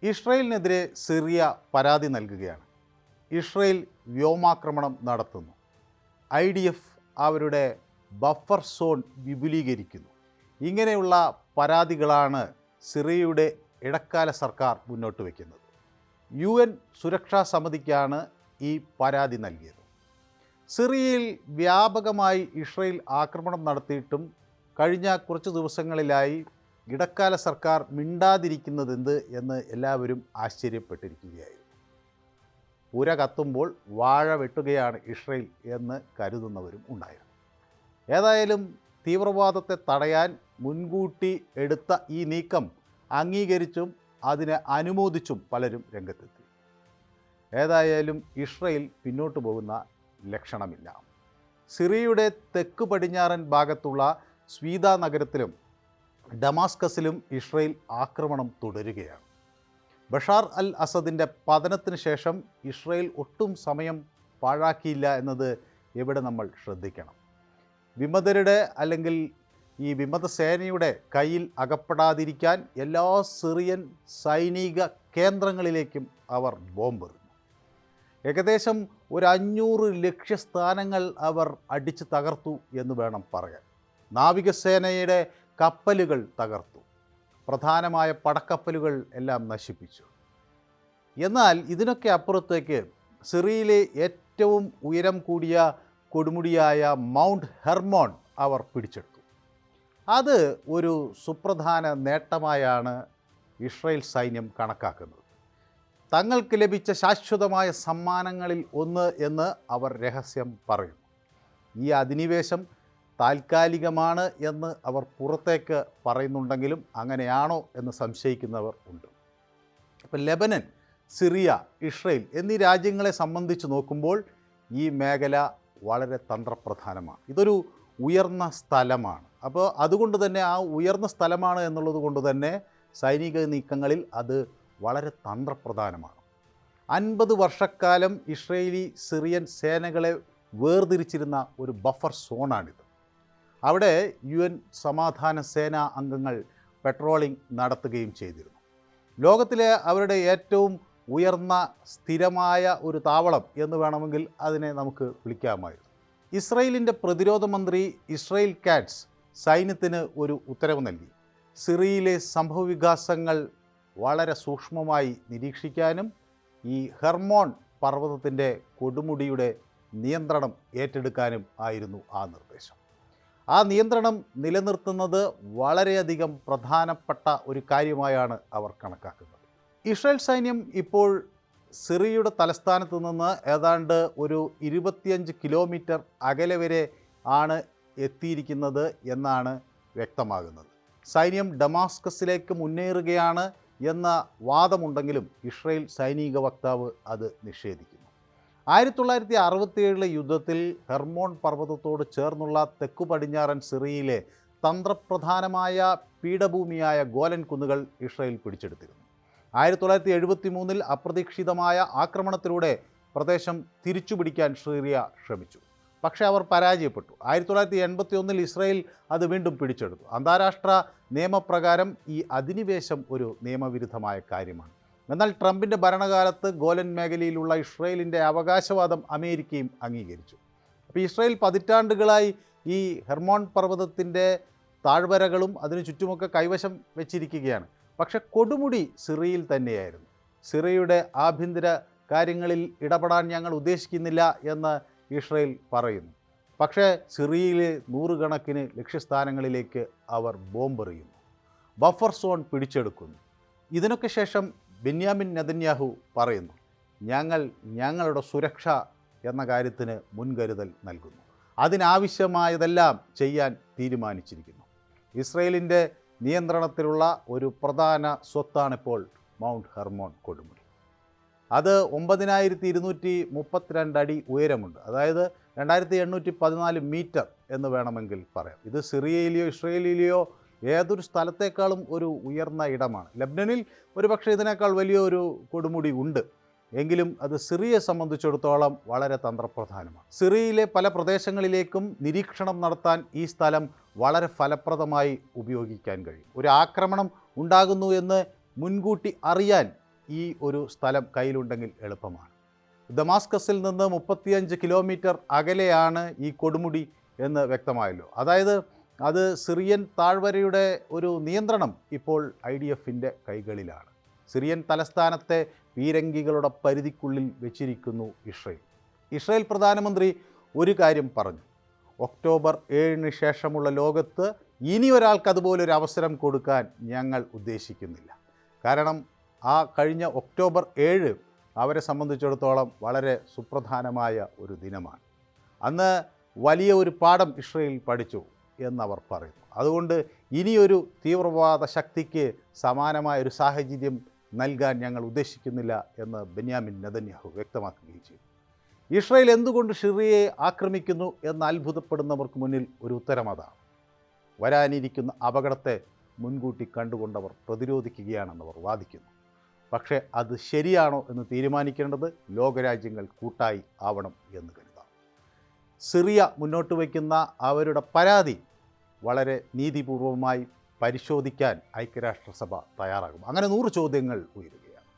ഇസ്രയേലിനെതിരെ Syria പരാതി നൽകുകയാണ്. Israel വ്യോമാക്രമണം നടത്തുന്നു. IDF അവരുടെ ബഫർ സോൺ വിപുലീകരിക്കുന്നു. ഇങ്ങനെയുള്ള പരാതികളാണ് സിറിയയുടെ ഇടക്കാല സർക്കാർ മുന്നോട്ട് വയ്ക്കുന്നത്. UN സുരക്ഷാ സമിതിക്കാണ് ഈ പരാതി നൽകിയത്. സിറിയയിൽ വ്യാപകമായി ഇസ്രയേൽ ആക്രമണം നടത്തിയിട്ടും കഴിഞ്ഞ കുറച്ച് ദിവസങ്ങളിലായി ഇടക്കാല സർക്കാർ മിണ്ടാതിരിക്കുന്നതെന്ത് എന്ന് എല്ലാവരും ആശ്ചര്യപ്പെട്ടിരിക്കുകയായിരുന്നു. പുര കത്തുമ്പോൾ വാഴ വെട്ടുകയാണ് ഇസ്രയേൽ എന്ന് കരുതുന്നവരും ഉണ്ടായിരുന്നു. ഏതായാലും തീവ്രവാദത്തെ തടയാൻ മുൻകൂട്ടി എടുത്ത ഈ നീക്കം അംഗീകരിച്ചും അതിനെ അനുമോദിച്ചും പലരും രംഗത്തെത്തി. ഏതായാലും ഇസ്രയേൽ പിന്നോട്ട് പോകുന്ന ലക്ഷണമില്ല. സിറിയയുടെ തെക്ക് പടിഞ്ഞാറൻ ഭാഗത്തുള്ള സ്വീദ നഗരത്തിലും ഡമാസ്കസിലും ഇസ്രയേൽ ആക്രമണം തുടരുകയാണ്. ബഷാർ അൽ അസദിൻ്റെ പതനത്തിന് ശേഷം ഇസ്രയേൽ ഒട്ടും സമയം പാഴാക്കിയില്ല എന്നത് ഇവിടെ നമ്മൾ ശ്രദ്ധിക്കണം. വിമതരുടെ അല്ലെങ്കിൽ ഈ വിമത സേനയുടെ കയ്യിൽ അകപ്പെടാതിരിക്കാൻ എല്ലാ സിറിയൻ സൈനിക കേന്ദ്രങ്ങളിലേക്കും അവർ ബോംബെറിഞ്ഞു. ഏകദേശം 500 ലക്ഷ്യസ്ഥാനങ്ങൾ അവർ അടിച്ച് തകർത്തു എന്ന് വേണം പറയാൻ. നാവികസേനയുടെ കപ്പലുകൾ തകർത്തു. പ്രധാനമായ പടക്കപ്പലുകൾ എല്ലാം നശിപ്പിച്ചു. എന്നാൽ ഇതിനൊക്കെ അപ്പുറത്തേക്ക് സിറിയയിലെ ഏറ്റവും ഉയരം കൂടിയ കൊടുമുടിയായ മൗണ്ട് ഹെർമോൺ അവർ പിടിച്ചെടുത്തു. അത് ഒരു സുപ്രധാന നേട്ടമായാണ് ഇസ്രയേൽ സൈന്യം കണക്കാക്കുന്നത്. തങ്ങൾക്ക് ലഭിച്ച ശാശ്വതമായ സമ്മാനങ്ങളിൽ ഒന്ന് എന്ന് അവർ രഹസ്യം പറയുന്നു. ഈ അധിനിവേശം താൽക്കാലികമാണ് എന്ന് അവർ പുറത്തേക്ക് പറയുന്നുണ്ടെങ്കിലും അങ്ങനെയാണോ എന്ന് സംശയിക്കുന്നവർ ഉണ്ട്. ഇപ്പം ലെബനൻ, സിറിയ, ഇസ്രയേൽ എന്നീ രാജ്യങ്ങളെ സംബന്ധിച്ച് നോക്കുമ്പോൾ ഈ മേഖല വളരെ തന്ത്രപ്രധാനമാണ്. ഇതൊരു ഉയർന്ന സ്ഥലമാണ്. അപ്പോൾ അതുകൊണ്ട് തന്നെ ആ ഉയർന്ന സ്ഥലമാണ് എന്നുള്ളത് കൊണ്ട് തന്നെ സൈനിക നീക്കങ്ങളിൽ അത് വളരെ തന്ത്രപ്രധാനമാണ്. 50 വർഷക്കാലം ഇസ്രയേലി സിറിയൻ സേനകളെ വേർതിരിച്ചിരുന്ന ഒരു ബഫർ സോണാണിത്. അവിടെ UN സമാധാന സേനാ അംഗങ്ങൾ പെട്രോളിംഗ് നടത്തുകയും ചെയ്തിരുന്നു. ലോകത്തിലെ അവരുടെ ഏറ്റവും ഉയർന്ന സ്ഥിരമായ ഒരു താവളം എന്ന് വേണമെങ്കിൽ അതിനെ നമുക്ക് വിളിക്കാമായിരുന്നു. ഇസ്രയേലിൻ്റെ പ്രതിരോധ മന്ത്രി ഇസ്രായേൽ കാറ്റ്സ് സൈന്യത്തിന് ഒരു ഉത്തരവ് നൽകി. സിറിയയിലെ സംഭവവികാസങ്ങൾ വളരെ സൂക്ഷ്മമായി നിരീക്ഷിക്കാനും ഈ ഹെർമോൺ പർവ്വതത്തിൻ്റെ കൊടുമുടിയുടെ നിയന്ത്രണം ഏറ്റെടുക്കാനും ആയിരുന്നു ആ നിർദ്ദേശം. ആ നിയന്ത്രണം നിലനിർത്തുന്നത് വളരെയധികം പ്രധാനപ്പെട്ട ഒരു കാര്യമായാണ് അവർ കണക്കാക്കുന്നത്. ഇസ്രായേൽ സൈന്യം ഇപ്പോൾ സിറിയയുടെ തലസ്ഥാനത്ത് നിന്ന് ഏതാണ്ട് ഒരു 25 കിലോമീറ്റർ അകലെ വരെ ആണ് എത്തിയിരിക്കുന്നത് എന്നാണ് വ്യക്തമാകുന്നത്. സൈന്യം ഡമാസ്കസിലേക്ക് മുന്നേറുകയാണ് എന്ന വാദമുണ്ടെങ്കിലും ഇസ്രായേൽ സൈനിക വക്താവ് അത് നിഷേധിക്കുന്നു. 1967 യുദ്ധത്തിൽ ഹെർമോൺ പർവ്വതത്തോട് ചേർന്നുള്ള തെക്കു പടിഞ്ഞാറൻ സിറിയയിലെ തന്ത്രപ്രധാനമായ പീഠഭൂമിയായ ഗോലൻ കുന്നുകൾ ഇസ്രായേൽ പിടിച്ചെടുത്തിരുന്നു. 1973 അപ്രതീക്ഷിതമായ ആക്രമണത്തിലൂടെ പ്രദേശം തിരിച്ചുപിടിക്കാൻ സിറിയ ശ്രമിച്ചു. പക്ഷേ അവർ പരാജയപ്പെട്ടു. 1981 ഇസ്രായേൽ അത് വീണ്ടും പിടിച്ചെടുത്തു. അന്താരാഷ്ട്ര നിയമപ്രകാരം ഈ അധിനിവേശം ഒരു നിയമവിരുദ്ധമായ കാര്യമാണ്. എന്നാൽ ട്രംപിൻ്റെ ഭരണകാലത്ത് ഗോലൻ മേഖലയിലുള്ള ഇസ്രായേലിൻ്റെ അവകാശവാദം അമേരിക്കയും അംഗീകരിച്ചു. അപ്പോൾ ഇസ്രായേൽ പതിറ്റാണ്ടുകളായി ഈ ഹെർമോൺ പർവ്വതത്തിൻ്റെ താഴ്വരകളും അതിനു ചുറ്റുമൊക്കെ കൈവശം വെച്ചിരിക്കുകയാണ്. പക്ഷെ കൊടുമുടി സിറിയയിൽ തന്നെയായിരുന്നു. സിറിയയുടെ ആഭ്യന്തര കാര്യങ്ങളിൽ ഇടപെടാൻ ഞങ്ങൾ ഉദ്ദേശിക്കുന്നില്ല എന്ന് ഇസ്രായേൽ പറയുന്നു. പക്ഷേ സിറിയയിലെ 100 കണക്കിന് ലക്ഷ്യസ്ഥാനങ്ങളിലേക്ക് അവർ ബോംബെറിയുന്നു. ബഫർ സോൺ പിടിച്ചെടുക്കുന്നു. ഇതിനൊക്കെ ശേഷം ബെന്യാമിൻ നെതന്യാഹു പറയുന്നു, ഞങ്ങളുടെ സുരക്ഷ എന്ന കാര്യത്തിന് മുൻകരുതൽ നൽകുന്നു. അതിനാവശ്യമായതെല്ലാം ചെയ്യാൻ തീരുമാനിച്ചിരിക്കുന്നു. ഇസ്രായേലിൻ്റെ നിയന്ത്രണത്തിലുള്ള ഒരു പ്രധാന സ്വത്താണിപ്പോൾ മൗണ്ട് ഹെർമോൺ കൊടുമുടി. അത് 9232 അടി ഉയരമുണ്ട്. അതായത് 2814 മീറ്റർ എന്ന് വേണമെങ്കിൽ പറയാം. ഇത് സിറിയയിലെയോ ഇസ്രായേലിലെയോ ഏതൊരു സ്ഥലത്തേക്കാളും ഒരു ഉയർന്ന ഇടമാണ്. ലബ്നനിൽ ഒരുപക്ഷെ ഇതിനേക്കാൾ വലിയൊരു കൊടുമുടി ഉണ്ട്. എങ്കിലും അത് സിറിയയെ സംബന്ധിച്ചിടത്തോളം വളരെ തന്ത്രപ്രധാനമാണ്. സിറിയയിലെ പല പ്രദേശങ്ങളിലേക്കും നിരീക്ഷണം നടത്താൻ ഈ സ്ഥലം വളരെ ഫലപ്രദമായി ഉപയോഗിക്കാൻ കഴിയും. ഒരു ആക്രമണം ഉണ്ടാകുന്നു എന്ന് മുൻകൂട്ടി അറിയാൻ ഈ ഒരു സ്ഥലം കയ്യിലുണ്ടെങ്കിൽ എളുപ്പമാണ്. ദമാസ്കസിൽ നിന്ന് 35 കിലോമീറ്റർ അകലെയാണ് ഈ കൊടുമുടി എന്ന് വ്യക്തമായല്ലോ. അതായത് അത് സിറിയൻ താഴ്വരയുടെ ഒരു നിയന്ത്രണം ഇപ്പോൾ IDFൻ്റെ കൈകളിലാണ്. സിറിയൻ തലസ്ഥാനത്തെ പീരങ്കികളുടെ പരിധിക്കുള്ളിൽ വെച്ചിരിക്കുന്നു ഇസ്രയേൽ. ഇസ്രയേൽ പ്രധാനമന്ത്രി ഒരു കാര്യം പറഞ്ഞു: ഒക്ടോബർ 7-ന് ശേഷമുള്ള ലോകത്ത് ഇനി ഒരാൾക്ക് അതുപോലൊരു അവസരം കൊടുക്കാൻ ഞങ്ങൾ ഉദ്ദേശിക്കുന്നില്ല. കാരണം ആ കഴിഞ്ഞ ഒക്ടോബർ 7 അവരെ സംബന്ധിച്ചിടത്തോളം വളരെ സുപ്രധാനമായ ഒരു ദിനമാണ്. അന്ന് വലിയ ഒരു പാഠം ഇസ്രയേൽ പഠിച്ചു എന്നവർ പറയുന്നു. അതുകൊണ്ട് ഇനിയൊരു തീവ്രവാദ ശക്തിക്ക് സമാനമായൊരു സാഹചര്യം നൽകാൻ ഞങ്ങൾ ഉദ്ദേശിക്കുന്നില്ല എന്ന് ബെന്യാമിൻ നെതന്യാഹു വ്യക്തമാക്കുകയും ചെയ്തു. ഇസ്രയേൽ എന്തുകൊണ്ട് സിറിയയെ ആക്രമിക്കുന്നു എന്ന് അത്ഭുതപ്പെടുന്നവർക്ക് മുന്നിൽ ഒരു ഉത്തരം അതാണ്. വരാനിരിക്കുന്ന അപകടത്തെ മുൻകൂട്ടി കണ്ടുകൊണ്ടവർ പ്രതിരോധിക്കുകയാണെന്നവർ വാദിക്കുന്നു. പക്ഷേ അത് ശരിയാണോ എന്ന് തീരുമാനിക്കേണ്ടത് ലോകരാജ്യങ്ങൾ കൂട്ടായി ആവണം എന്ന് കരുതാം. സിറിയ മുന്നോട്ട് വയ്ക്കുന്ന അവരുടെ പരാതി വളരെ നീതിപൂർവമായി പരിശോധിക്കാൻ ഐക്യരാഷ്ട്രസഭ തയ്യാറാകും. അങ്ങനെ 100 ചോദ്യങ്ങൾ ഉയരുകയാണ്.